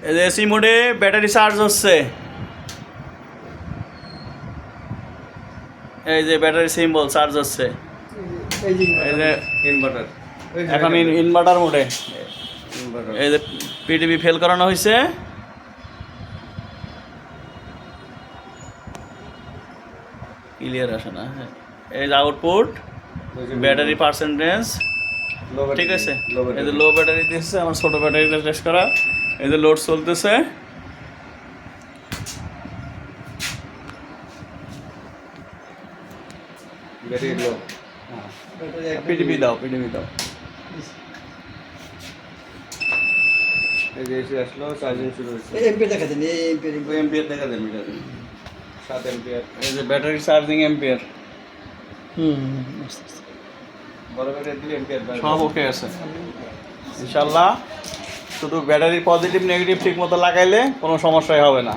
এই যে এসি মোডে ব্যাটারি চার্জ হচ্ছে, এই যে ব্যাটারি সিম্বল চার্জ হচ্ছে, এই যে এই যে ইনভার্টার এখন ইনভার্টার মোডে। ইনভার্টার এই যে পিটিভি ফেল করানো হয়েছে, ক্লিয়ার আসে না। এই যে আউটপুট ব্যাটারি পার্সেন্টেজ ঠিক আছে। এই যে লো ব্যাটারি দিচ্ছে, আমার ছোটো ব্যাটারিতে টেস্ট করা। এই যে লোড চলতেছে, ভেরি লো। পিটিভি দাও, পিটিভি দাও। এই যে এসে আসলো, চার্জিং শুরু হয়েছে। এমপি দেখা দেন, এই এমপি ওই এম্পিয়ার দেখা দেন মিটারে, 7 এম্পিয়ার। এই যে ব্যাটারি চার্জিং এম্পিয়ার বড় ব্যাটারি দিলে এম্পিয়ার সব ওকে আছে ইনশাল্লাহ। শুধু ব্যাটারি পজিটিভ নেগেটিভ ঠিক মতো লাগাইলে কোনো সমস্যাই হবে না।